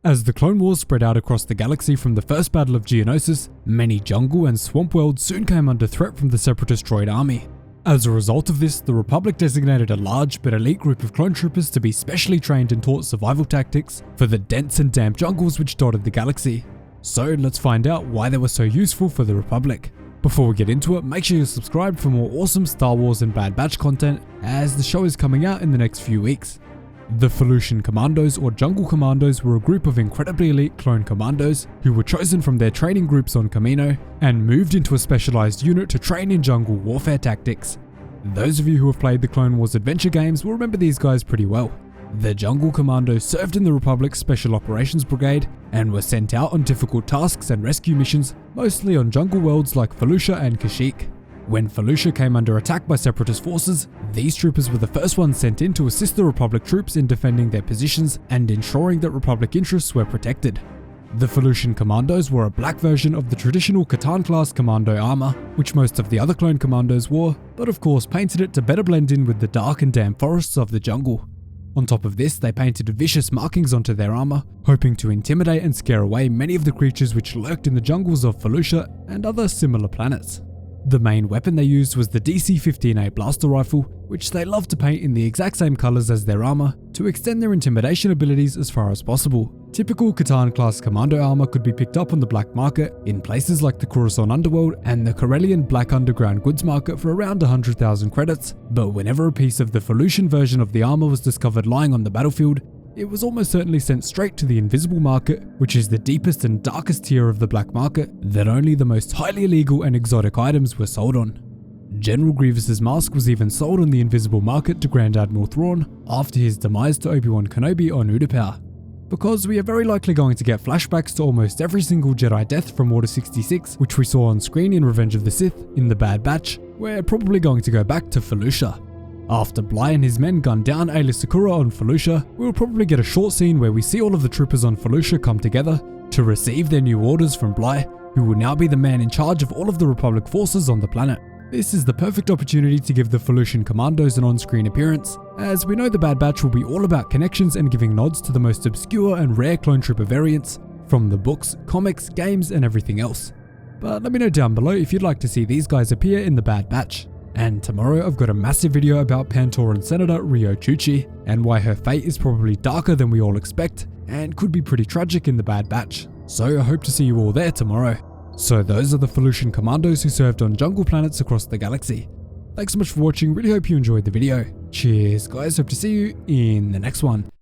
As the Clone Wars spread out across the galaxy from the first battle of Geonosis, many jungle and swamp worlds soon came under threat from the separatist droid army. As a result of this, the Republic designated a large but elite group of clone troopers to be specially trained and taught survival tactics for the dense and damp jungles which dotted the galaxy. So let's find out why they were so useful for the Republic. Before we get into it, make sure you're subscribed for more awesome Star Wars and Bad Batch content, as the show is coming out in the next few weeks. The Felucian Commandos or Jungle Commandos were a group of incredibly elite Clone Commandos who were chosen from their training groups on Kamino and moved into a specialized unit to train in jungle warfare tactics. Those of you who have played the Clone Wars adventure games will remember these guys pretty well. The Jungle Commandos served in the Republic's Special Operations Brigade and were sent out on difficult tasks and rescue missions, mostly on jungle worlds like Felucia and Kashyyyk. When Felucia came under attack by separatist forces, these troopers were the first ones sent in to assist the Republic troops in defending their positions and ensuring that Republic interests were protected. The Felucian Commandos were a black version of the traditional Catan-class commando armor, which most of the other Clone Commandos wore, but of course painted it to better blend in with the dark and damp forests of the jungle. On top of this, they painted vicious markings onto their armor, hoping to intimidate and scare away many of the creatures which lurked in the jungles of Felucia and other similar planets. The main weapon they used was the DC-15A blaster rifle, which they loved to paint in the exact same colors as their armor to extend their intimidation abilities as far as possible. Typical Catan-class commando armor could be picked up on the black market in places like the Coruscant Underworld and the Corellian Black Underground goods market for around 100,000 credits, but whenever a piece of the Felucian version of the armor was discovered lying on the battlefield, it was almost certainly sent straight to the invisible market, which is the deepest and darkest tier of the black market that only the most highly illegal and exotic items were sold on. General Grievous's mask was even sold on the invisible market to Grand Admiral Thrawn after his demise to Obi-Wan Kenobi on Utapau. Because we are very likely going to get flashbacks to almost every single Jedi death from Order 66, which we saw on screen in Revenge of the Sith in the Bad Batch, we're probably going to go back to Felucia. After Bly and his men gunned down Aayla Secura on Felucia, we'll probably get a short scene where we see all of the troopers on Felucia come together to receive their new orders from Bly, who will now be the man in charge of all of the Republic forces on the planet. This is the perfect opportunity to give the Felucian Commandos an on-screen appearance, as we know the Bad Batch will be all about connections and giving nods to the most obscure and rare clone trooper variants from the books, comics, games and everything else. But let me know down below if you'd like to see these guys appear in the Bad Batch. And tomorrow I've got a massive video about Pantoran Senator Rio Chuchi and why her fate is probably darker than we all expect and could be pretty tragic in the Bad Batch. So I hope to see you all there tomorrow. So those are the Felucian Commandos who served on jungle planets across the galaxy. Thanks so much for watching, really hope you enjoyed the video. Cheers guys, hope to see you in the next one.